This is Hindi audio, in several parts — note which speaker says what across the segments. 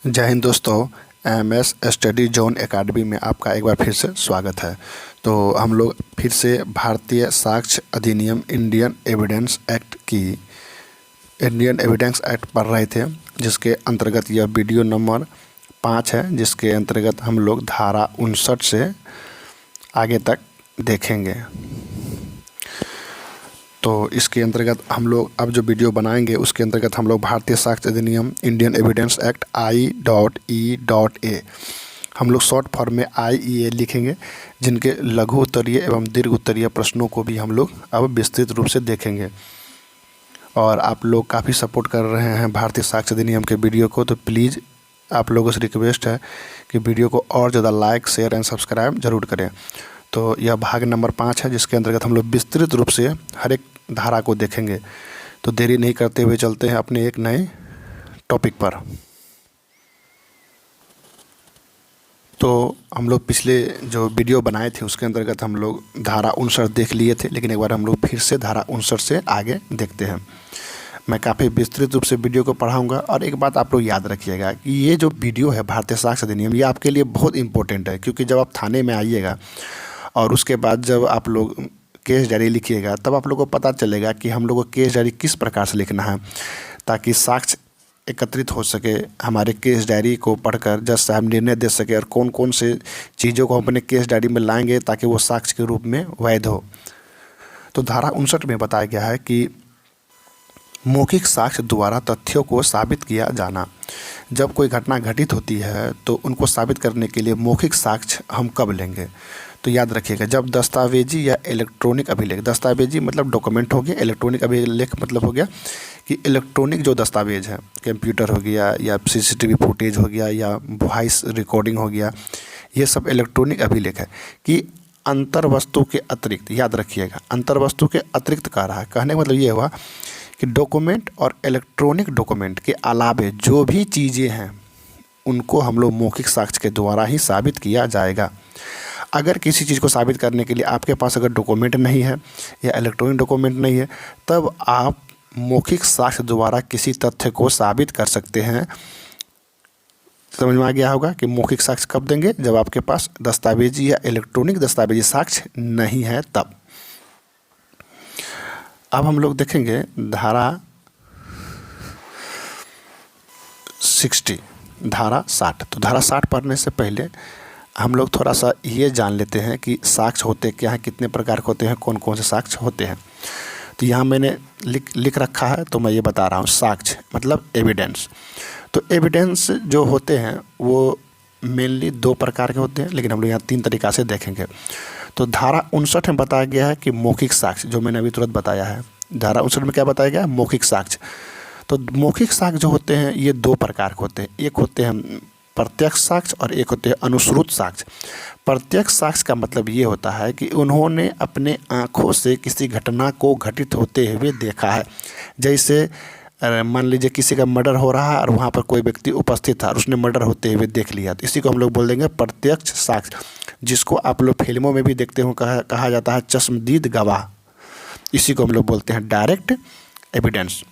Speaker 1: जय हिंद दोस्तों। एमएस स्टडी जोन एकेडमी में आपका एक बार फिर से स्वागत है। तो हम लोग फिर से भारतीय साक्ष्य अधिनियम इंडियन एविडेंस एक्ट पढ़ रहे थे, जिसके अंतर्गत यह वीडियो नंबर 5 है, जिसके अंतर्गत हम लोग धारा 59 से आगे तक देखेंगे। तो इसके अंतर्गत हम लोग अब जो वीडियो बनाएंगे उसके अंतर्गत हम लोग भारतीय साक्ष्य अधिनियम इंडियन एविडेंस एक्ट I.E.A हम लोग शॉर्ट फॉर्म में IEA लिखेंगे, जिनके लघु उत्तरीय एवं दीर्घ उत्तरीय प्रश्नों को भी हम लोग अब विस्तृत रूप से देखेंगे। और आप लोग काफ़ी सपोर्ट कर रहे हैं भारतीय साक्ष्य अधिनियम के वीडियो को, तो प्लीज़ आप लोगों से रिक्वेस्ट है कि वीडियो को और ज़्यादा लाइक, शेयर एंड सब्सक्राइब जरूर करें। तो यह भाग नंबर 5 है, जिसके अंतर्गत हम लोग विस्तृत रूप से हर एक धारा को देखेंगे। तो देरी नहीं करते हुए चलते हैं अपने एक नए टॉपिक पर। तो हम लोग पिछले जो वीडियो बनाए थे उसके अंतर्गत हम लोग धारा 59 देख लिए थे, लेकिन एक बार हम लोग फिर से धारा 59 से आगे देखते हैं। मैं काफ़ी विस्तृत रूप से वीडियो को पढ़ाऊंगा। और एक बात आप लोग याद रखिएगा कि ये जो वीडियो है भारतीय साक्ष्य अधिनियम, ये आपके लिए बहुत इंपॉर्टेंट है, क्योंकि जब आप थाने में आइएगा और उसके बाद जब आप लोग केस डायरी लिखिएगा, तब आप लोगों को पता चलेगा कि हम लोग को केस डायरी किस प्रकार से लिखना है, ताकि साक्ष्य एकत्रित हो सके। हमारे केस डायरी को पढ़कर जज साहब निर्णय दे सके और कौन कौन से चीज़ों को हम अपने केस डायरी में लाएंगे ताकि वो साक्ष्य के रूप में वैध हो। तो धारा 59 में बताया गया है कि मौखिक साक्ष्य द्वारा तथ्यों को साबित किया जाना। जब कोई घटना घटित होती है तो उनको साबित करने के लिए मौखिक साक्ष्य हम कब लेंगे, तो याद रखिएगा जब दस्तावेजी या इलेक्ट्रॉनिक अभिलेख, दस्तावेजी मतलब डॉक्यूमेंट हो गया, इलेक्ट्रॉनिक अभिलेख मतलब हो गया कि इलेक्ट्रॉनिक जो दस्तावेज है, कंप्यूटर हो गया या CCTV फुटेज हो गया या वॉइस रिकॉर्डिंग हो गया, ये सब इलेक्ट्रॉनिक अभिलेख है कि अंतर वस्तु के अतिरिक्त, याद रखिएगा अंतर वस्तु के अतिरिक्त कह रहा है। कहने का मतलब ये हुआ कि डॉक्यूमेंट और इलेक्ट्रॉनिक डॉक्यूमेंट के अलावे जो भी चीज़ें हैं उनको हम लोग मौखिक साक्ष्य के द्वारा ही साबित किया जाएगा। अगर किसी चीज़ को साबित करने के लिए आपके पास अगर डॉक्यूमेंट नहीं है या इलेक्ट्रॉनिक डॉक्यूमेंट नहीं है, तब आप मौखिक साक्ष्य द्वारा किसी तथ्य को साबित कर सकते हैं। समझ में आ गया होगा कि मौखिक साक्ष्य कब देंगे, जब आपके पास दस्तावेजी या इलेक्ट्रॉनिक दस्तावेजी साक्ष्य नहीं है तब। अब हम लोग देखेंगे धारा 60, धारा 60। तो धारा 60 पढ़ने से पहले हम लोग थोड़ा सा ये जान लेते हैं कि साक्ष्य होते क्या हैं, कितने प्रकार के होते हैं, कौन कौन से साक्ष्य होते हैं। तो यहाँ मैंने लिख रखा है, तो मैं ये बता रहा हूँ। साक्ष्य मतलब एविडेंस। तो एविडेंस जो होते हैं वो मेनली 2 प्रकार के होते हैं, लेकिन हम लोग यहाँ 3 तरीक़ा से देखेंगे। तो धारा 59 में बताया गया है कि मौखिक साक्ष्य, जो मैंने अभी तुरंत बताया है, धारा 59 में क्या बताया गया है, मौखिक साक्ष्य। तो मौखिक साक्ष्य जो होते हैं ये 2 प्रकार के होते हैं। एक होते हैं प्रत्यक्ष साक्ष्य और एक होते हैं अनुश्रुत साक्ष्य। प्रत्यक्ष साक्ष्य का मतलब ये होता है कि उन्होंने अपने आँखों से किसी घटना को घटित होते हुए देखा है। जैसे मान लीजिए किसी का मर्डर हो रहा है और वहाँ पर कोई व्यक्ति उपस्थित था और उसने मर्डर होते हुए देख लिया, तो इसी को हम लोग बोल देंगे प्रत्यक्ष साक्ष्य, जिसको आप लोग फिल्मों में भी देखते हो, कहा जाता है चश्मदीद गवाह। इसी को हम लोग बोलते हैं डायरेक्ट एविडेंस।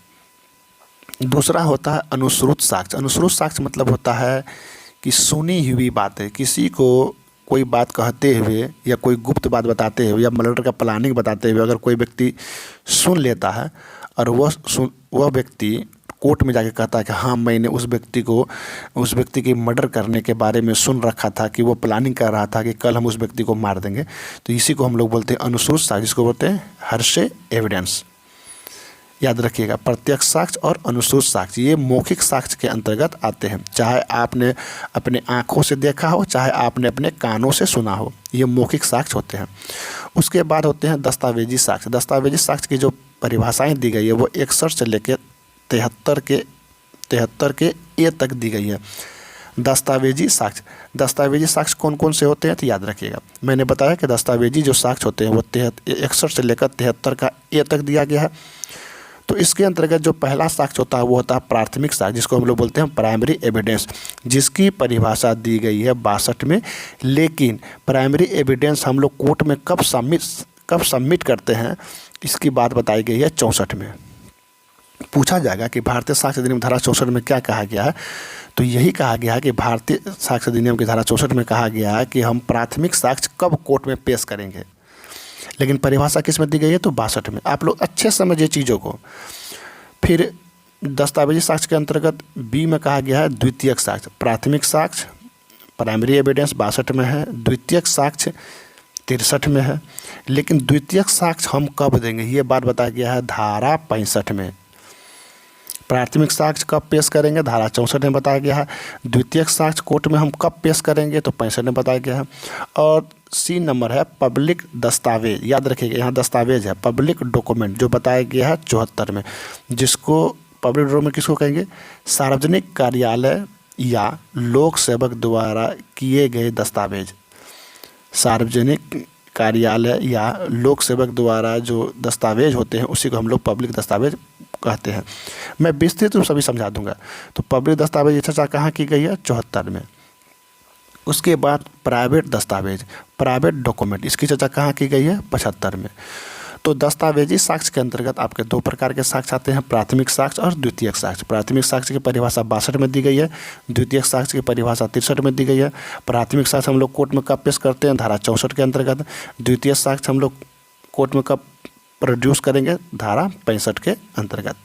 Speaker 1: दूसरा होता है अनुश्रुत साक्ष्य। अनुश्रुत साक्ष्य मतलब होता है कि सुनी हुई बातें, किसी को कोई बात कहते हुए या कोई गुप्त बात बताते हुए या मर्डर का प्लानिंग बताते हुए अगर कोई व्यक्ति सुन लेता है और वह व्यक्ति कोर्ट में जाके कहता है कि हाँ मैंने उस व्यक्ति की मर्डर करने के बारे में सुन रखा था, कि वो प्लानिंग कर रहा था कि कल हम उस व्यक्ति को मार देंगे, तो इसी को हम लोग बोलते हैं अनुश्रुत साक्ष्य, जिसको बोलते हैं हर्षे एविडेंस। याद रखिएगा प्रत्यक्ष साक्ष्य और अनुश्रुत साक्ष्य ये मौखिक साक्ष्य के अंतर्गत आते हैं। चाहे आपने अपने आँखों से देखा हो, चाहे आपने अपने कानों से सुना हो, ये मौखिक साक्ष्य होते हैं। उसके बाद होते हैं दस्तावेजी साक्ष्य। दस्तावेजी साक्ष्य की जो परिभाषाएं दी गई है वो 61 से लेकर 73 के ए तक दी गई है। दस्तावेजी साक्ष्य कौन कौन से होते हैं, तो याद रखिएगा मैंने बताया कि दस्तावेजी जो साक्ष्य होते हैं वो 61 से लेकर 73 का ए तक दिया गया है। तो इसके अंतर्गत जो पहला साक्ष्य होता है वो होता है प्राथमिक साक्ष्य, जिसको हम लोग बोलते हैं प्राइमरी एविडेंस, जिसकी परिभाषा दी गई है 62 में। लेकिन प्राइमरी एविडेंस हम लोग कोर्ट में कब सबमिट करते हैं, इसकी बात बताई गई है 64 में। पूछा जाएगा कि भारतीय साक्ष्य अधिनियम धारा 64 में क्या कहा गया है, तो यही कहा गया है कि भारतीय साक्ष्य अधिनियम की धारा 64 में कहा गया है कि हम प्राथमिक साक्ष्य कब कोर्ट में पेश करेंगे, लेकिन परिभाषा किस में दी गई है, तो 62 में। आप लोग अच्छे समझिए चीज़ों को। फिर दस्तावेजी साक्ष्य के अंतर्गत बी में कहा गया है द्वितीयक साक्ष्य। प्राथमिक साक्ष्य प्राइमरी एविडेंस 62 में है, द्वितीयक साक्ष्य 63 में है। लेकिन द्वितीयक साक्ष्य हम कब देंगे, ये बात बताया गया है धारा 65 में। प्राथमिक साक्ष्य कब पेश करेंगे, धारा 64 में बताया गया है। द्वितीयक साक्ष्य कोर्ट में हम कब पेश करेंगे, तो 65 में बताया गया है। और सी नंबर है पब्लिक दस्तावेज, याद रखिएगा यहाँ दस्तावेज है, पब्लिक डॉक्यूमेंट, जो बताया गया है 74 में, जिसको पब्लिक डॉक्यूमेंट किसको कहेंगे, सार्वजनिक कार्यालय या लोक सेवक द्वारा किए गए दस्तावेज। सार्वजनिक कार्यालय या लोक सेवक द्वारा जो दस्तावेज होते हैं उसी को हम लोग पब्लिक दस्तावेज कहते हैं। मैं विस्तृत रूप से भी समझा दूंगा। तो पब्लिक दस्तावेज की चर्चा कहाँ की गई है, 74 में। उसके बाद प्राइवेट दस्तावेज, प्राइवेट डॉक्यूमेंट, इसकी चर्चा कहाँ की गई है, 75 में। तो दस्तावेजी साक्ष्य के अंतर्गत आपके दो प्रकार के साक्ष्य आते हैं, प्राथमिक साक्ष्य और द्वितीयक साक्ष्य। प्राथमिक साक्ष्य की परिभाषा 62 में दी गई है, द्वितीयक साक्ष्य की परिभाषा 63 में दी गई है। प्राथमिक साक्ष्य हम लोग कोर्ट में कब पेश करते हैं, धारा 64 के अंतर्गत। द्वितीय साक्ष्य हम लोग कोर्ट में कब प्रोड्यूस करेंगे, धारा 65 के अंतर्गत।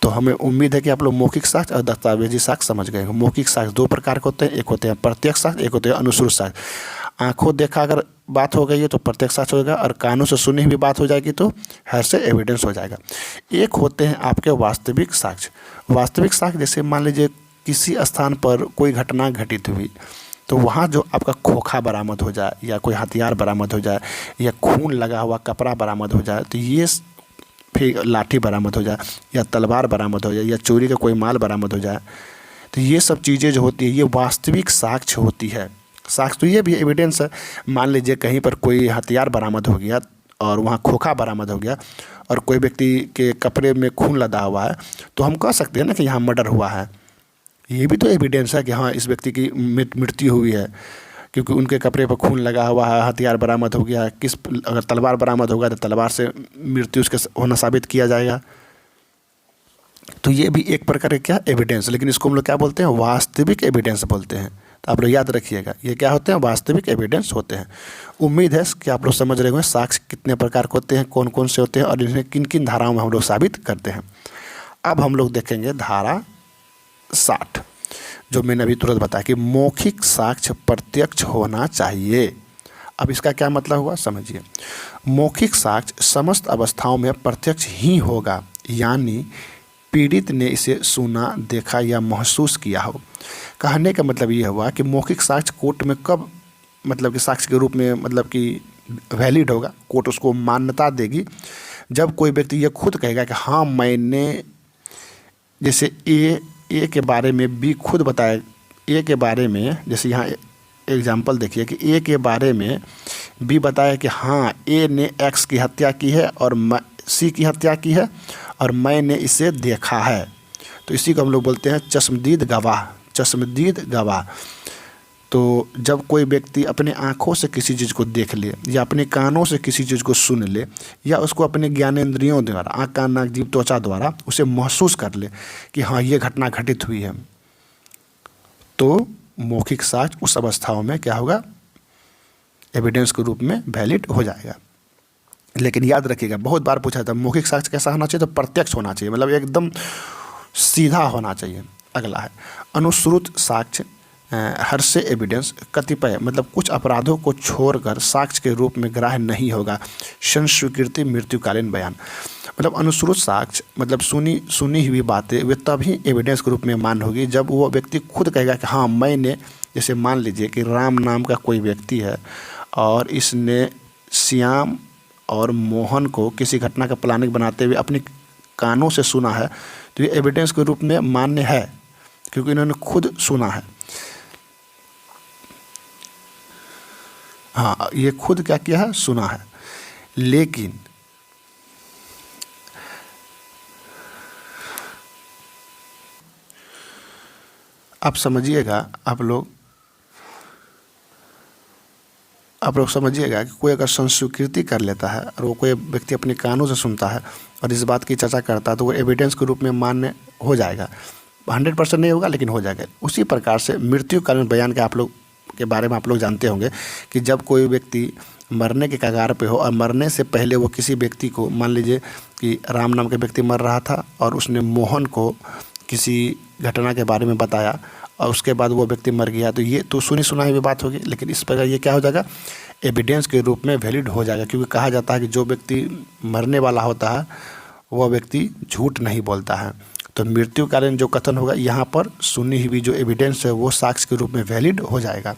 Speaker 1: तो हमें उम्मीद है कि आप लोग मौखिक साक्ष्य और दस्तावेजी साक्ष्य समझ गए। मौखिक साक्ष्य दो प्रकार के होते हैं, एक होते हैं प्रत्यक्ष साक्ष्य, एक होते हैं अनुश्रुत साक्ष्य। आंखों देखा अगर बात हो गई है तो प्रत्यक्ष साक्ष्य होगा, और कानों से सुनी हुई बात हो जाएगी तो हेयरसे एविडेंस हो जाएगा। एक होते हैं आपके वास्तविक साक्ष्य। वास्तविक साक्ष्य जैसे मान लीजिए किसी स्थान पर कोई घटना घटित हुई, तो वहाँ जो आपका खोखा बरामद हो जाए, या कोई हथियार बरामद हो जाए, या खून लगा हुआ कपड़ा बरामद हो जाए, तो ये फिर लाठी बरामद हो जाए, या तलवार बरामद हो जाए, या चोरी का कोई माल बरामद हो जाए, तो ये सब चीज़ें जो होती है ये वास्तविक साक्ष्य होती है। साक्ष्य तो ये भी एविडेंस है। मान लीजिए कहीं पर कोई हथियार बरामद हो गया और वहाँ खोखा बरामद हो गया, और कोई व्यक्ति के कपड़े में खून लदा हुआ है, तो हम कह सकते हैं ना कि यहाँ मर्डर हुआ है। ये भी तो एविडेंस है कि हाँ इस व्यक्ति की मृत्यु हुई है, क्योंकि उनके कपड़े पर खून लगा हुआ है, हथियार बरामद हो गया है। अगर तलवार बरामद होगा तो तलवार से मृत्यु उसके होना साबित किया जाएगा। तो ये भी एक प्रकार का क्या एविडेंस, लेकिन इसको हम लोग क्या बोलते हैं, वास्तविक एविडेंस बोलते हैं। तो आप लोग याद रखिएगा, ये क्या होते हैं, वास्तविक एविडेंस होते हैं। उम्मीद है कि आप लोग समझ रहे होंगे साक्ष्य कितने प्रकार के होते हैं, कौन कौन से होते हैं, और इन्हें किन किन धाराओं में हम लोग साबित करते हैं। अब हम लोग देखेंगे धारा 60, जो मैंने अभी तुरंत बताया कि मौखिक साक्ष्य प्रत्यक्ष होना चाहिए। अब इसका क्या मतलब हुआ समझिए। मौखिक साक्ष्य समस्त अवस्थाओं में प्रत्यक्ष ही होगा, यानी पीड़ित ने इसे सुना, देखा या महसूस किया हो। कहने का मतलब ये हुआ कि मौखिक साक्ष्य कोर्ट में कब मतलब कि साक्ष्य के रूप में मतलब कि वैलिड होगा, कोर्ट उसको मान्यता देगी, जब कोई व्यक्ति ये खुद कहेगा कि हाँ मैंने, जैसे ए के बारे में बी खुद बताया, ए के बारे में, जैसे यहाँ एग्जाम्पल देखिए कि ए के बारे में बी बताया कि हाँ ए ने एक्स की हत्या की है और सी की हत्या की है और मैंने इसे देखा है। तो इसी को हम लोग बोलते हैं चश्मदीद गवाह। चश्मदीद गवाह। तो जब कोई व्यक्ति अपने आँखों से किसी चीज़ को देख ले, या अपने कानों से किसी चीज़ को सुन ले, या उसको अपने ज्ञानेंद्रियों द्वारा, आँख कान नाक जीभ त्वचा द्वारा उसे महसूस कर ले कि हाँ ये घटना घटित हुई है, तो मौखिक साक्ष्य उस अवस्थाओं में क्या होगा, एविडेंस के रूप में वैलिड हो जाएगा। लेकिन याद रखिएगा, बहुत बार पूछा था मौखिक साक्ष्य कैसा होना चाहिए, तो प्रत्यक्ष होना चाहिए, मतलब एकदम सीधा होना चाहिए। अगला है अनुश्रुत साक्ष्य। हेयरसे एविडेंस कतिपय मतलब कुछ अपराधों को छोड़कर साक्ष्य के रूप में ग्राह्य नहीं होगा। संस्वीकृति मृत्युकालीन बयान। मतलब अनुश्रुत साक्ष्य मतलब सुनी हुई बातें वे तभी एविडेंस के रूप में मान्य होगी जब वो व्यक्ति खुद कहेगा कि हाँ मैंने, जैसे मान लीजिए कि राम नाम का कोई व्यक्ति है और इसने श्याम और मोहन को किसी घटना का प्लानिंग बनाते हुए अपने कानों से सुना है, तो ये एविडेंस के रूप में मान्य है, क्योंकि इन्होंने खुद सुना है। हाँ ये खुद क्या किया है, सुना है। लेकिन आप समझिएगा, आप लोग समझिएगा कि कोई अगर संस्वीकृति कर लेता है और वो कोई व्यक्ति अपने कानों से सुनता है और इस बात की चर्चा करता है, तो वो एविडेंस के रूप में मान्य हो जाएगा। 100% नहीं होगा लेकिन हो जाएगा। उसी प्रकार से मृत्युकालीन बयान के आप लोग के बारे में आप लोग जानते होंगे कि जब कोई व्यक्ति मरने के कगार पे हो और मरने से पहले वो किसी व्यक्ति को, मान लीजिए कि राम नाम के व्यक्ति मर रहा था और उसने मोहन को किसी घटना के बारे में बताया और उसके बाद वो व्यक्ति मर गया, तो ये तो सुनी सुनाई हुई बात होगी, लेकिन इस प्रकार ये क्या हो जाएगा, एविडेंस के रूप में वैलिड हो जाएगा। क्योंकि कहा जाता है कि जो व्यक्ति मरने वाला होता है वह व्यक्ति झूठ नहीं बोलता है। तो मृत्युकालीन जो कथन होगा यहाँ पर सुनी हुई जो एविडेंस है वो साक्ष्य के रूप में वैलिड हो जाएगा।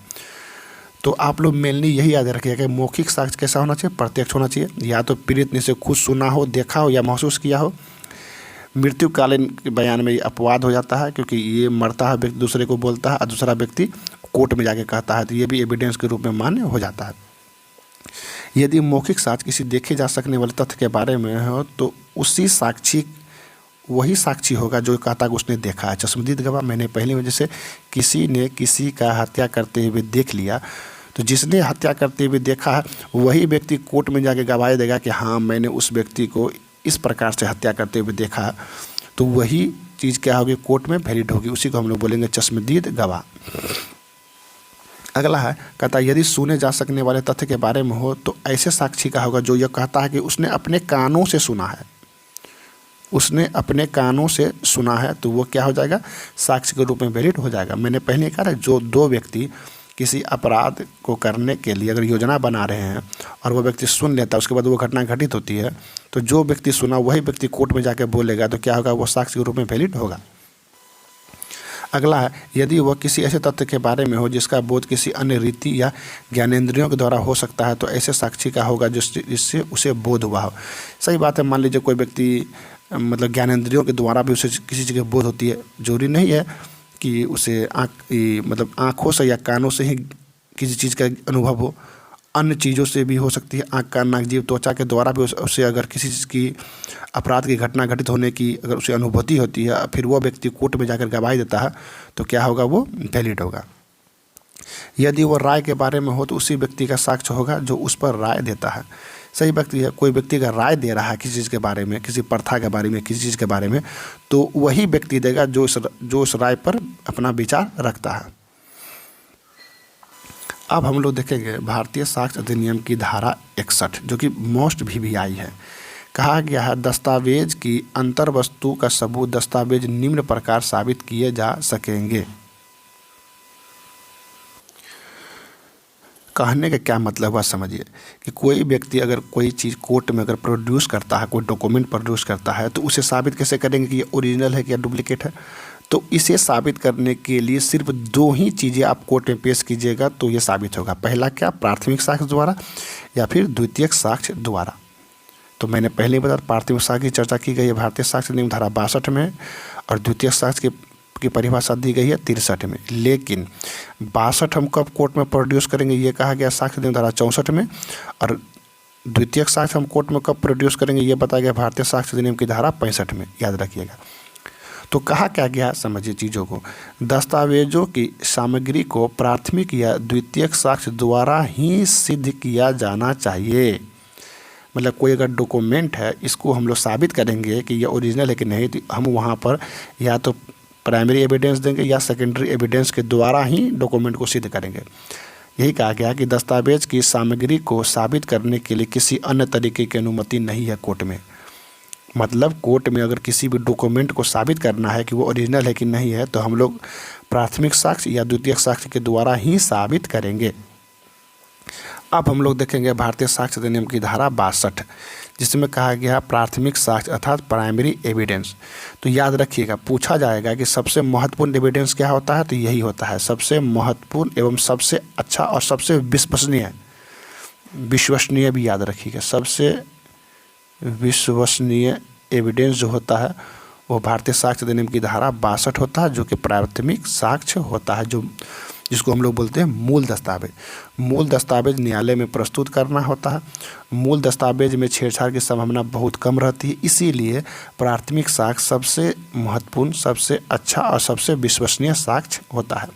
Speaker 1: तो आप लोग मेनली यही याद रखिएगा कि मौखिक साक्ष्य कैसा होना चाहिए, प्रत्यक्ष होना चाहिए। या तो पीड़ित ने से खुद सुना हो, देखा हो या महसूस किया हो। मृत्युकालीन बयान में ये अपवाद हो जाता है क्योंकि ये मरता है व्यक्ति दूसरे को बोलता है और दूसरा व्यक्ति कोर्ट में जाके कहता है, तो ये भी एविडेंस के रूप में मान्य हो जाता है। यदि मौखिक साक्ष्य किसी देखे जा सकने वाले तथ्य के बारे में हो तो उसी साक्षी वही साक्षी होगा जो कहता है कि उसने देखा है। चश्मदीद गवाह, मैंने पहले में जैसे किसी ने किसी का हत्या करते हुए देख लिया, तो जिसने हत्या करते हुए देखा है वही व्यक्ति कोर्ट में जाके गवाही देगा कि हाँ मैंने उस व्यक्ति को इस प्रकार से हत्या करते हुए देखा है, तो वही चीज़ क्या होगी, कोर्ट में वैलिड होगी। उसी को हम लोग बोलेंगे चश्मदीद गवाह। अगला है, कहता है यदि सुने जा सकने वाले तथ्य के बारे में हो तो ऐसे साक्षी का होगा जो यह कहता है कि उसने अपने कानों से सुना है, उसने अपने कानों से सुना है, तो वो क्या हो जाएगा, साक्ष्य के रूप में वैलिड हो जाएगा। मैंने पहले कहा जो दो व्यक्ति किसी अपराध को करने के लिए अगर योजना बना रहे हैं और वो व्यक्ति सुन लेता है, उसके बाद वो घटना घटित होती है, तो जो व्यक्ति सुना वही व्यक्ति कोर्ट में जाके बोलेगा, तो क्या होगा, वो साक्ष्य के रूप में वैलिड होगा। अगला है, यदि वह किसी ऐसे तथ्य के बारे में हो जिसका बोध किसी अन्य रीति या ज्ञानेंद्रियों के द्वारा हो सकता है, तो ऐसे साक्षी का होगा जिससे उसे बोध हुआ हो। सही बात है, मान लीजिए कोई व्यक्ति मतलब ज्ञानेंद्रियों के द्वारा भी उसे किसी चीज़ की बोध होती है, जरूरी नहीं है कि उसे मतलब आँखों से या कानों से ही किसी चीज़ का अनुभव हो, अन्य चीज़ों से भी हो सकती है। आँख, कान, नाक, जीभ, त्वचा के द्वारा भी उसे अगर किसी चीज़ की अपराध की घटना घटित होने की अगर उसे अनुभूति होती है, फिर वो व्यक्ति कोर्ट में जाकर गवाही देता है, तो क्या होगा, वो वैलिड होगा। यदि वो राय के बारे में हो तो उसी व्यक्ति का साक्ष्य होगा जो उस पर राय देता है। सही व्यक्ति है, कोई व्यक्ति अगर राय दे रहा है किसी चीज़ के बारे में, किसी प्रथा के बारे में, किसी चीज़ के बारे में, तो वही व्यक्ति देगा जो उस राय पर अपना विचार रखता है। अब हम लोग देखेंगे भारतीय साक्ष्य अधिनियम की धारा 61 जो कि मोस्ट VVI है। कहा गया है, दस्तावेज की अंतर वस्तु का सबूत दस्तावेज निम्न प्रकार साबित किए जा सकेंगे। कहने का क्या मतलब हुआ, समझिए कि कोई व्यक्ति अगर कोई चीज़ कोर्ट में अगर प्रोड्यूस करता है, कोई डॉक्यूमेंट प्रोड्यूस करता है, तो उसे साबित कैसे करेंगे कि ये ओरिजिनल है कि या डुप्लीकेट है। तो इसे साबित करने के लिए सिर्फ दो ही चीज़ें आप कोर्ट में पेश कीजिएगा तो ये साबित होगा। पहला क्या, प्राथमिक साक्ष्य द्वारा या फिर द्वितीयक साक्ष्य द्वारा। तो मैंने पहले ही बताया प्राथमिक साक्ष्य की चर्चा की गई है भारतीय साक्ष्य अधिनियम धारा 62 में और द्वितीयक साक्ष्य की परिभाषा दी गई है 63 में। लेकिन 62 हम कब कोर्ट में प्रोड्यूस करेंगे, ये कहा गया साक्ष्य अधिनियम धारा 64 में, और द्वितीयक साक्ष्य हम कोर्ट में कब प्रोड्यूस करेंगे, ये बताया गया भारतीय साक्ष्य अधिनियम की धारा 65 में। याद रखिएगा। तो कहा क्या गया, समझिए चीज़ों को, दस्तावेजों की सामग्री को प्राथमिक या द्वितीयक साक्ष्य द्वारा ही सिद्ध किया जाना चाहिए। मतलब कोई अगर डॉक्यूमेंट है, इसको हम लोग साबित करेंगे कि ये ओरिजिनल है कि नहीं, तो हम वहाँ पर या तो प्राइमरी एविडेंस देंगे या सेकेंडरी एविडेंस के द्वारा ही डॉक्यूमेंट को सिद्ध करेंगे। यही कहा गया कि दस्तावेज की सामग्री को साबित करने के लिए किसी अन्य तरीके की अनुमति नहीं है कोर्ट में। मतलब कोर्ट में अगर किसी भी डॉक्यूमेंट को साबित करना है कि वो ओरिजिनल है कि नहीं है, तो हम लोग प्राथमिक साक्ष्य या द्वितीयक साक्ष्य के द्वारा ही साबित करेंगे। अब हम लोग देखेंगे भारतीय साक्ष्य अधिनियम की धारा 62 जिसमें कहा गया प्राथमिक साक्ष्य अर्थात प्राइमरी एविडेंस। तो याद रखिएगा, पूछा जाएगा कि सबसे महत्वपूर्ण एविडेंस क्या होता है, तो यही होता है सबसे महत्वपूर्ण एवं सबसे अच्छा और सबसे विश्वसनीय भी याद रखिएगा। सबसे विश्वसनीय एविडेंस जो होता है वो भारतीय साक्ष्य अधिनियम की धारा 62 होता है, जो कि प्राथमिक साक्ष्य होता है, जिसको हम लोग बोलते हैं मूल दस्तावेज। मूल दस्तावेज न्यायालय में प्रस्तुत करना होता है। मूल दस्तावेज में छेड़छाड़ की संभावना बहुत कम रहती है, इसीलिए प्राथमिक साक्ष्य सबसे महत्वपूर्ण, सबसे अच्छा और सबसे विश्वसनीय साक्ष्य होता है।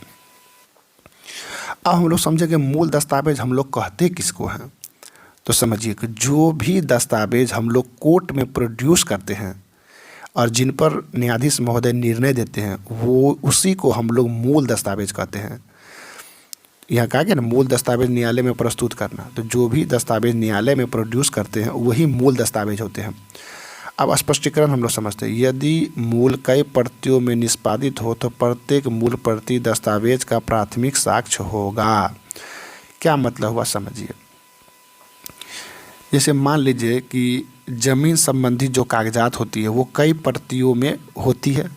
Speaker 1: अब हम लोग समझेंगे मूल दस्तावेज हम लोग कहते किसको हैं। तो समझिए कि जो भी दस्तावेज हम लोग कोर्ट में प्रोड्यूस करते हैं और जिन पर न्यायाधीश महोदय निर्णय देते हैं वो उसी को हम लोग मूल दस्तावेज कहते हैं। यहाँ कहा गया ना मूल दस्तावेज न्यायालय में प्रस्तुत करना, तो जो भी दस्तावेज न्यायालय में प्रोड्यूस करते हैं वही मूल दस्तावेज होते हैं। अब स्पष्टीकरण हम लोग समझते हैं। यदि मूल कई प्रतियों में निष्पादित हो तो प्रत्येक मूल प्रति दस्तावेज का प्राथमिक साक्ष्य होगा। क्या मतलब हुआ समझिए। जैसे मान लीजिए कि ज़मीन संबंधी जो कागजात होती है वो कई प्रतियों में होती है।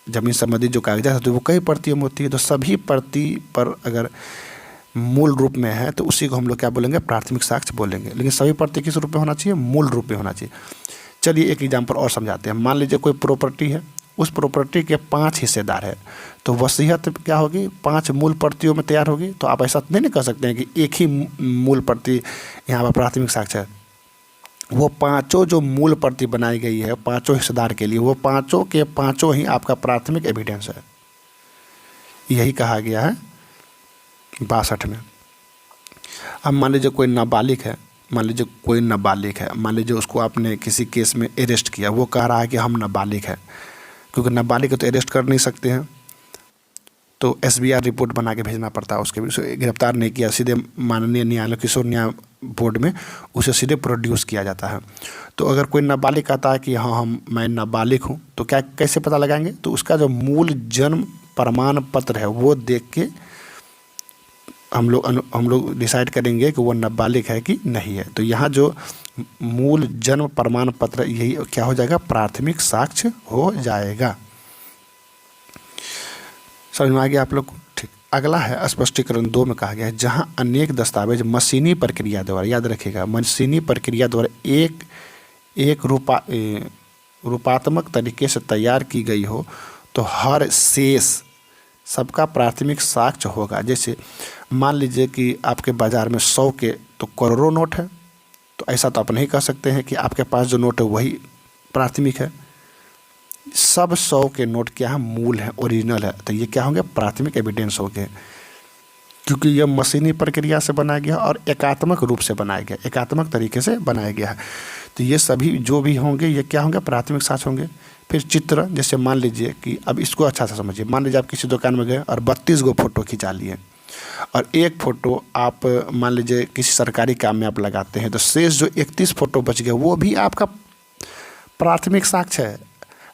Speaker 1: ज़मीन संबंधी जो कागजात होती है वो कई प्रतियों में होती है, तो सभी प्रति पर अगर मूल रूप में है तो उसी को हम लोग क्या बोलेंगे, प्राथमिक साक्ष्य बोलेंगे। लेकिन सभी प्रति किस रूप में होना चाहिए, मूल रूप में होना चाहिए। चलिए एक एग्जाम्पल और समझाते हैं। मान लीजिए कोई प्रॉपर्टी है, उस प्रॉपर्टी के 5 हिस्सेदार है, तो वसीयत क्या होगी, 5 मूल प्रतियों में तैयार होगी। तो आप ऐसा नहीं कर सकते हैं कि एक ही मूल प्रति यहाँ पर प्राथमिक साक्ष्य है। वो 5 जो मूल प्रति बनाई गई है 5 हिस्सेदार के लिए, वो 5 के 5 ही आपका प्राथमिक एविडेंस है। यही कहा गया है 62 में। अब मान लीजिए कोई नाबालिग है, मान लीजिए उसको आपने किसी केस में अरेस्ट किया, वो कह रहा है कि हम नाबालिग हैं। क्योंकि नाबालिग को तो अरेस्ट कर नहीं सकते हैं, तो SBR रिपोर्ट बना के भेजना पड़ता है। उसके भी गिरफ्तार नहीं किया, सीधे माननीय न्यायालय किशोर न्याय बोर्ड में उसे सीधे प्रोड्यूस किया जाता है। तो अगर कोई नाबालिग कहता है कि हाँ मैं नाबालिग हूँ, तो क्या कैसे पता लगाएंगे, तो उसका जो मूल जन्म प्रमाण पत्र है वो देख के हम लोग डिसाइड करेंगे कि वो नाबालिग है कि नहीं है। तो यहाँ जो मूल जन्म प्रमाण पत्र यही क्या हो जाएगा, प्राथमिक साक्ष्य हो जाएगा। समझ में आ गया आप लोग को? ठीक। अगला है स्पष्टीकरण 2 में कहा गया है जहाँ अनेक दस्तावेज मशीनी प्रक्रिया द्वारा, याद रखिएगा, मशीनी प्रक्रिया द्वारा एक रूपात्मक तरीके से तैयार की गई हो तो हर शेष सबका प्राथमिक साक्ष्य होगा। जैसे मान लीजिए कि आपके बाज़ार में 100 के तो करोड़ों नोट है, तो ऐसा तो आप नहीं कह सकते हैं कि आपके पास जो नोट है वही प्राथमिक है। सब 100 के नोट क्या है, मूल है, ओरिजिनल है, तो ये क्या होंगे, प्राथमिक एविडेंस होंगे। क्योंकि यह मशीनी प्रक्रिया से बनाया गया और एकात्मक रूप से बनाया गया, एकात्मक तरीके से बनाया गया है, तो ये सभी जो भी होंगे ये क्या होंगे, प्राथमिक साक्ष्य होंगे। फिर चित्र, जैसे मान लीजिए कि अब इसको अच्छा से समझिए। मान लीजिए आप किसी दुकान में गए और 32 गो फोटो खिंचा लिए, और एक फ़ोटो आप मान लीजिए किसी सरकारी काम में आप लगाते हैं, तो शेष जो 31 फ़ोटो बच गए वो भी आपका प्राथमिक साक्ष्य है।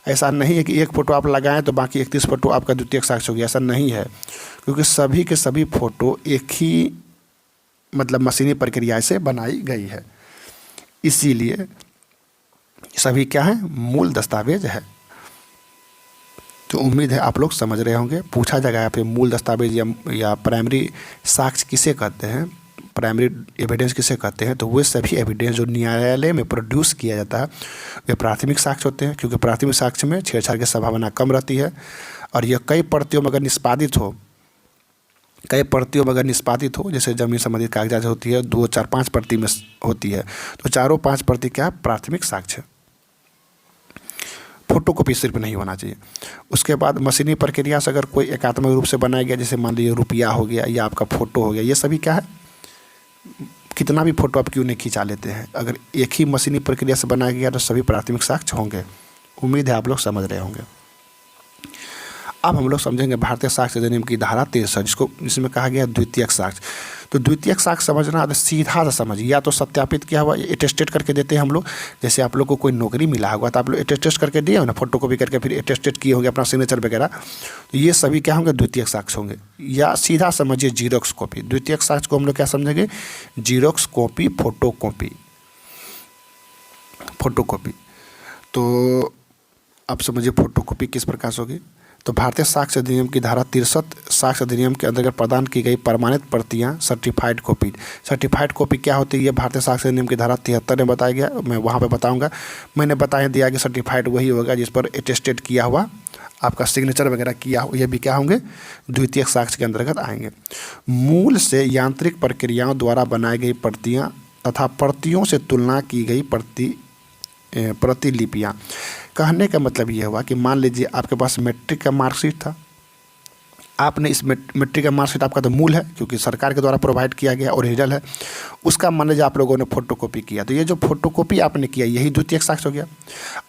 Speaker 1: ऐसा नहीं है कि एक फ़ोटो आप लगाएं तो बाकी 31 फ़ोटो आपका द्वितीयक साक्ष्य हो गया, ऐसा नहीं है। क्योंकि सभी के सभी फ़ोटो एक ही मतलब मशीनी प्रक्रिया से बनाई गई है, इसीलिए सभी क्या है, मूल दस्तावेज है। तो उम्मीद है आप लोग समझ रहे होंगे। पूछा जाएगा यहाँ पे मूल दस्तावेज या प्राइमरी साक्ष्य किसे कहते हैं, प्राइमरी एविडेंस किसे कहते हैं, तो वे सभी एविडेंस जो न्यायालय में प्रोड्यूस किया जाता है वे प्राथमिक साक्ष्य होते हैं। क्योंकि प्राथमिक साक्ष्य में छेड़छाड़ की संभावना कम रहती है, और यह कई प्रतियों में अगर निष्पादित हो, जैसे जमीन संबंधित कागजात होती है 2, 4, 5 प्रति में होती है, तो 4-5 प्रति क्या प्राथमिक साक्ष्य। फोटोकॉपी सिर्फ नहीं होना चाहिए। उसके बाद मशीनी प्रक्रिया से अगर कोई एकात्मक रूप से बनाया गया, जैसे मान लीजिए रुपया हो गया या आपका फ़ोटो हो गया, ये सभी क्या है, कितना भी फ़ोटो आप क्यों नहीं खिंचा लेते हैं, अगर एक ही मशीनी प्रक्रिया से बनाया गया तो सभी प्राथमिक साक्ष्य होंगे। उम्मीद है आप लोग समझ रहे होंगे। अब हम लोग समझेंगे भारतीय साक्ष्य अधिनियम की धारा 63 जिसमें कहा गया द्वितीयक साक्ष्य। तो द्वितीयक साक्ष्य समझना तो सीधा सा समझिए, या तो सत्यापित किया हुआ अटेस्टेड करके देते हैं हम लोग। जैसे आप लोग को कोई नौकरी मिला होगा तो आप लोग अटेस्टेड करके दिए हो ना, फोटोकॉपी करके फिर अटेस्टेड किए होंगे अपना सिग्नेचर वगैरह, तो ये सभी क्या होंगे, द्वितीयक साक्ष्य होंगे। या सीधा समझिए जीरोक्स कॉपी। द्वितीयक साक्ष्य को हम लोग क्या समझेंगे, जीरोक्स कॉपी, फोटोकॉपी। तो आप समझिए फोटोकॉपी किस प्रकार से होगी। तो भारतीय साक्ष्य अधिनियम की धारा 63 साक्ष्य अधिनियम के अंतर्गत प्रदान की गई प्रमाणित प्रतियां सर्टिफाइड कॉपी क्या होती है, ये भारतीय साक्ष्य अधिनियम की धारा 73 में बताया गया। मैं वहाँ पे बताऊंगा। मैंने बताया दिया कि सर्टिफाइड वही होगा जिस पर अटेस्टेड किया हुआ आपका सिग्नेचर वगैरह किया हो, ये भी क्या होंगे, द्वितीयक साक्ष्य के अंतर्गत आएंगे। मूल से यांत्रिक प्रक्रियाओं द्वारा बनाई गई प्रतियाँ तथा प्रतियों से तुलना की गई प्रतिलिपियाँ। कहने का मतलब ये हुआ कि मान लीजिए आपके पास मैट्रिक का मार्कशीट था, आपने इस मैट्रिक का मार्कशीट आपका तो मूल है, क्योंकि सरकार के द्वारा प्रोवाइड किया गया ओरिजिनल है, उसका मान लीजिए आप लोगों ने फोटोकॉपी किया, तो ये जो फोटोकॉपी आपने किया यही द्वितीयक साक्ष्य हो गया।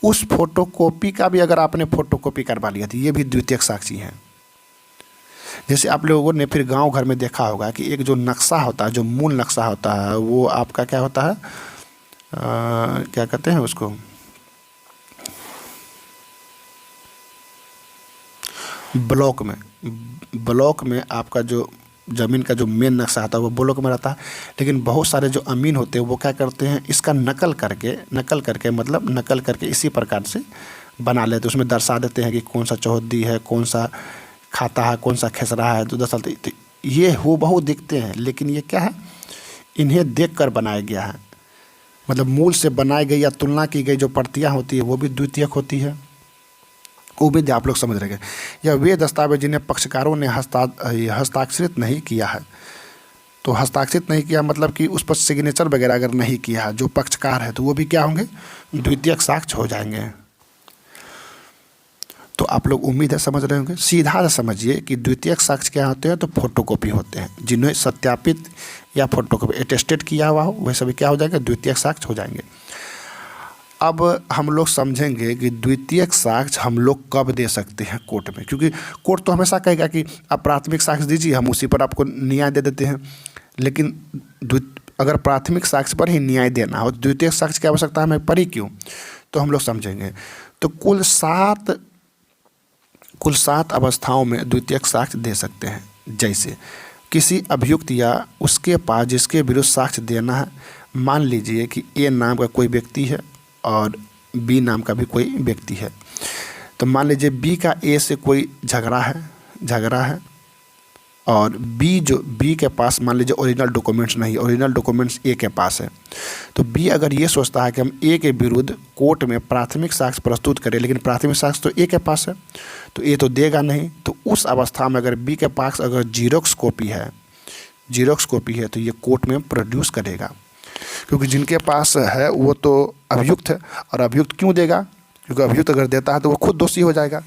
Speaker 1: उस फोटोकॉपी का भी अगर आपने फोटोकॉपी करवा लिया तो ये भी द्वितीयक साक्ष्य है। जैसे आप लोगों ने फिर गांव घर में देखा होगा कि एक जो नक्शा होता है, जो मूल नक्शा होता है, वो आपका क्या होता है, क्या कहते हैं उसको, ब्लॉक में आपका जो ज़मीन का जो मेन नक्शा आता है वो ब्लॉक में रहता है। लेकिन बहुत सारे जो अमीन होते हैं वो क्या करते हैं, इसका नकल करके इसी प्रकार से बना लेते हैं। उसमें दर्शा देते हैं कि कौन सा चौहद्दी है, कौन सा खाता है, कौन सा खेसरा है, तो दरअसल ये हूबहू दिखते हैं, लेकिन ये क्या है, इन्हें देख कर बनाया गया है। मतलब मूल से बनाई गई या तुलना की गई जो प्रतियाँ होती है वो भी द्वितीयक होती है। उम्मीद है आप लोग समझ रहे हैं। या वे दस्तावेज जिन्हें पक्षकारों ने हस्ताक्षरित नहीं किया है, तो हस्ताक्षरित नहीं किया मतलब कि उस पर सिग्नेचर वगैरह अगर नहीं किया है जो पक्षकार है, तो वो भी क्या होंगे, द्वितीयक साक्ष्य हो जाएंगे। तो आप लोग उम्मीद है समझ रहे होंगे। सीधा से समझिए कि द्वितीयक साक्ष्य क्या होते हैं, तो फोटोकॉपी होते हैं। जिन्हें सत्यापित या फोटोकॉपी अटेस्टेड किया हुआ हो वह सभी क्या हो जाएंगे, द्वितीयक साक्ष्य हो जाएंगे। अब हम लोग समझेंगे कि द्वितीयक साक्ष्य हम लोग कब दे सकते हैं कोर्ट में, क्योंकि कोर्ट तो हमेशा कहेगा कि आप प्राथमिक साक्ष्य दीजिए, हम उसी पर आपको न्याय दे देते हैं। लेकिन अगर प्राथमिक साक्ष्य पर ही न्याय देना हो, द्वितीयक साक्ष्य की आवश्यकता हमें पड़ी क्यों, तो हम लोग समझेंगे। तो कुल सात अवस्थाओं में द्वितीयक साक्ष्य दे सकते हैं। जैसे किसी अभियुक्त या उसके पास जिसके विरुद्ध साक्ष्य देना है, मान लीजिए कि ए नाम का कोई व्यक्ति है और बी नाम का भी कोई व्यक्ति है। तो मान लीजिए बी का ए से कोई झगड़ा है और बी के पास मान लीजिए ओरिजिनल डॉक्यूमेंट्स नहीं, ओरिजिनल डॉक्यूमेंट्स ए के पास है। तो बी अगर ये सोचता है कि हम ए के विरुद्ध कोर्ट में प्राथमिक साक्ष्य प्रस्तुत करें, लेकिन प्राथमिक साक्ष्य तो ए के पास है, तो ए तो देगा नहीं। तो उस अवस्था में अगर बी के पास अगर जीरोक्स कॉपी है तो ये कोर्ट में प्रोड्यूस करेगा, क्योंकि जिनके पास है वो तो अभियुक्त है। और अभियुक्त क्यों देगा, क्योंकि अभियुक्त अगर देता है तो वो खुद दोषी हो जाएगा,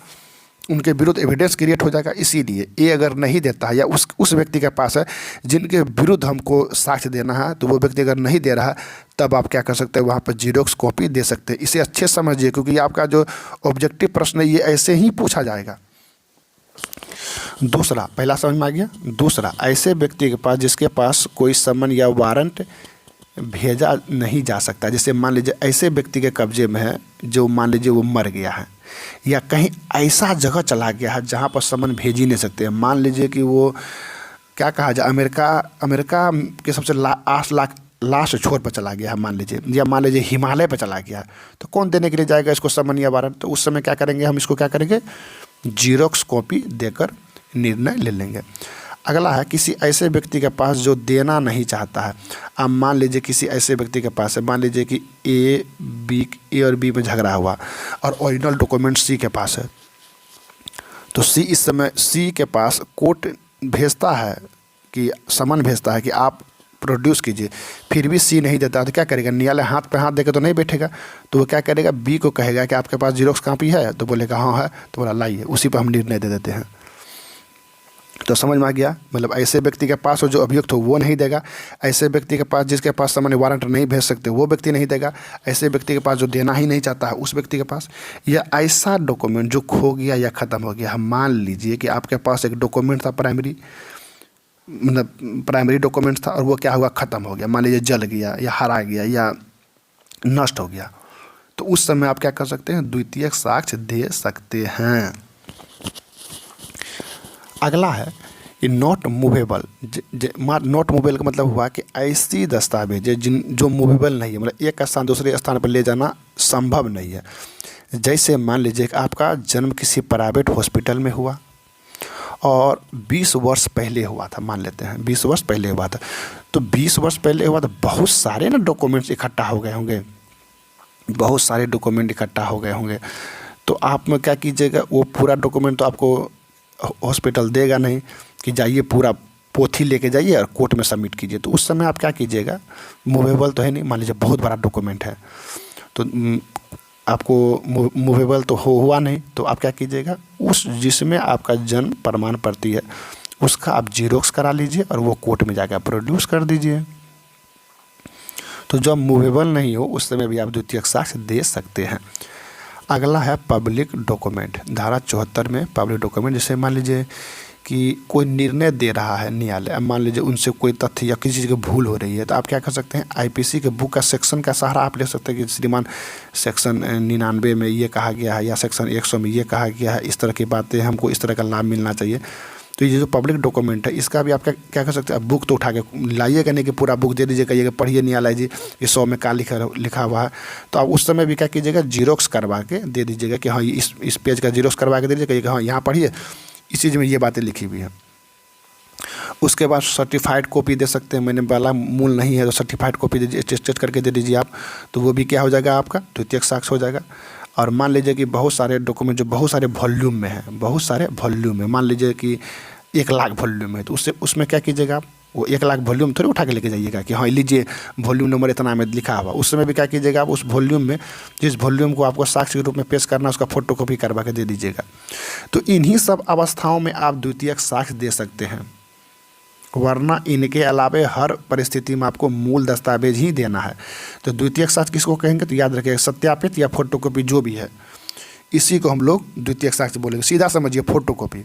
Speaker 1: उनके विरुद्ध एविडेंस क्रिएट हो जाएगा। इसीलिए ए अगर नहीं देता है या उस व्यक्ति के पास है जिनके विरुद्ध हमको साक्ष्य देना है, तो वो व्यक्ति अगर नहीं दे रहा है, तब आप क्या कर सकते हैं, वहाँ पर जीरोक्स कॉपी दे सकते हैं। इसे अच्छे समझिए, क्योंकि आपका जो ऑब्जेक्टिव प्रश्न है ये ऐसे ही पूछा जाएगा। दूसरा, पहला समझ में आ गया। दूसरा, ऐसे व्यक्ति के पास जिसके पास कोई समन या वारंट भेजा नहीं जा सकता। जैसे मान लीजिए ऐसे व्यक्ति के कब्जे में है जो मान लीजिए वो मर गया है, या कहीं ऐसा जगह चला गया है जहाँ पर समन भेज ही नहीं सकते हैं। मान लीजिए कि वो क्या कहा जाए, अमेरिका के सबसे लास्ट छोर पर चला गया है मान लीजिए, या मान लीजिए हिमालय पर चला गया है, तो कौन देने के लिए जाएगा इसको समन या वारंट। तो उस समय क्या करेंगे, हम इसको क्या करेंगे, जीरोक्स कॉपी देकर निर्णय ले लेंगे। अगला है किसी ऐसे व्यक्ति के पास जो देना नहीं चाहता है। अब मान लीजिए किसी ऐसे व्यक्ति के पास है, मान लीजिए कि ए और बी में झगड़ा हुआ और ओरिजिनल डॉक्यूमेंट सी के पास है। तो इस समय सी के पास कोर्ट भेजता है कि समन भेजता है कि आप प्रोड्यूस कीजिए, फिर भी सी नहीं देता, तो क्या करेगा, न्यायालय हाथ पे हाथ देकर तो नहीं बैठेगा। तो वो क्या करेगा, बी को कहेगा कि आपके पास जीरोक्स कॉपी है, तो बोलेगा हाँ है, तो बोला लाइए, उसी पर हम निर्णय दे देते हैं। तो समझ में आ गया। मतलब ऐसे व्यक्ति के पास हो जो अभियुक्त हो वो नहीं देगा, ऐसे व्यक्ति के पास जिसके पास सामान्य वारंट नहीं भेज सकते वो व्यक्ति नहीं देगा, ऐसे व्यक्ति के पास जो देना ही नहीं चाहता है उस व्यक्ति के पास, या ऐसा डॉक्यूमेंट जो खो गया या ख़त्म हो गया। हम मान लीजिए कि आपके पास एक डॉक्यूमेंट था, प्राइमरी डॉक्यूमेंट था, और वो क्या हुआ, ख़त्म हो गया, मान लीजिए जल गया या हरा गया या नष्ट हो गया। तो उस समय आप क्या कर सकते हैं, द्वितीयक साक्ष्य दे सकते हैं। अगला है कि नॉट मूवेबल। नॉट मूवेबल का मतलब हुआ कि ऐसी दस्तावेज जो मूवेबल नहीं है, मतलब एक स्थान दूसरे स्थान पर ले जाना संभव नहीं है। जैसे मान लीजिए कि आपका जन्म किसी प्राइवेट हॉस्पिटल में हुआ और 20 वर्ष पहले हुआ था, मान लेते हैं 20 वर्ष पहले हुआ था। तो 20 वर्ष पहले हुआ तो बहुत सारे ना डॉक्यूमेंट्स इकट्ठा हो गए होंगे, बहुत सारे डॉक्यूमेंट इकट्ठा हो गए होंगे। तो आप में क्या कीजिएगा, वो पूरा डॉक्यूमेंट तो आपको हॉस्पिटल देगा नहीं कि जाइए पूरा पोथी लेके जाइए और कोर्ट में सबमिट कीजिए। तो उस समय आप क्या कीजिएगा, मूवेबल तो है नहीं, मान लीजिए बहुत बड़ा डॉक्यूमेंट है, तो आपको मूवेबल तो हुआ नहीं, तो आप क्या कीजिएगा, उस जिसमें आपका जन्म प्रमाण पत्र है उसका आप जीरोक्स करा लीजिए और वो कोर्ट में जाकर प्रोड्यूस कर दीजिए। तो जब मूवेबल नहीं हो उस समय भी आप द्वितीयक साक्ष्य दे सकते हैं। अगला है पब्लिक डॉक्यूमेंट। धारा 74 में पब्लिक डॉक्यूमेंट, जैसे मान लीजिए कि कोई निर्णय दे रहा है न्यायालय, मान लीजिए उनसे कोई तथ्य या किसी चीज़ की भूल हो रही है, तो आप क्या कर सकते हैं, आईपीसी के बुक का सेक्शन का सहारा आप ले सकते हैं कि श्रीमान सेक्शन 99 में ये कहा गया है या सेक्शन 100 में ये कहा गया है, इस तरह की बातें हमको इस तरह का लाभ मिलना चाहिए। तो ये जो पब्लिक डॉक्यूमेंट है इसका भी आप क्या कर सकते हैं, बुक तो उठा के लाइएगा नहीं कि पूरा बुक दे दीजिए, कहिएगा पढ़िए न्यायालय जी ये 100 में क्या लिखा हुआ है। तो आप उस समय भी क्या कीजिएगा, जीरोक्स करवा के दे दीजिएगा कि हाँ इस पेज का जीरोक्स करवा के दे दीजिएगा, कहिएगा हाँ यहाँ पढ़िए इस चीज़ में ये बातें लिखी हुई है। उसके बाद सर्टिफाइड कॉपी दे सकते हैं, मैंने बोला मूल नहीं है तो सर्टिफाइड कॉपी दीजिए, अटेस्टेड करके दे दीजिए आप, तो वो भी क्या हो जाएगा, आपका द्वितीयक साक्ष्य हो जाएगा। और मान लीजिए कि बहुत सारे डॉक्यूमेंट जो बहुत सारे वॉल्यूम में है, बहुत सारे वॉल्यूम में, मान लीजिए कि 1 लाख वॉल्यूम है, तो उसमें क्या कीजिएगा आप, वो 1 लाख वॉल्यूम थोड़ी उठा के लेके जाइएगा कि हाँ लीजिए वॉल्यूम नंबर इतना में लिखा हुआ। उस समय भी क्या कीजिएगा, आप उस वॉल्यूम में जिस वॉल्यूम को आपको साक्ष्य के रूप में पेश करना है उसका फोटोकॉपी करवा के दे दीजिएगा। तो इन्हीं सब अवस्थाओं में आप द्वितीयक साक्ष्य दे सकते हैं, वरना इनके अलावे हर परिस्थिति में आपको मूल दस्तावेज ही देना है। तो द्वितीयक साक्ष्य किसको कहेंगे, तो याद रखिएगा सत्यापित या फोटोकॉपी जो भी है इसी को हम लोग द्वितीयक साक्ष्य बोलेंगे। सीधा समझिए, फोटोकॉपी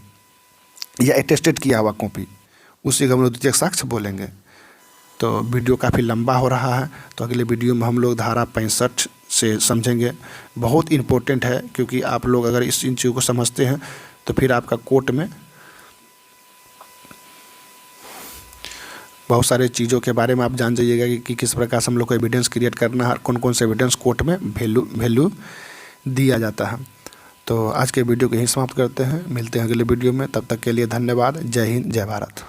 Speaker 1: या अटेस्टेड किया हुआ कॉपी उसी को हम लोग द्वितीयक साक्ष्य बोलेंगे। तो वीडियो काफ़ी लंबा हो रहा है, तो अगले वीडियो में हम लोग धारा 65 से समझेंगे। बहुत इम्पोर्टेंट है, क्योंकि आप लोग अगर इन चीज़ों को समझते हैं तो फिर आपका कोर्ट में बहुत सारे चीज़ों के बारे में आप जान जाइएगा कि किस प्रकार से हम लोग को एविडेंस क्रिएट करना है, कौन कौन से एविडेंस कोर्ट में वैल्यू दिया जाता है। तो आज के वीडियो को यहीं समाप्त करते हैं, मिलते हैं अगले वीडियो में, तब तक के लिए धन्यवाद। जय हिंद, जय भारत।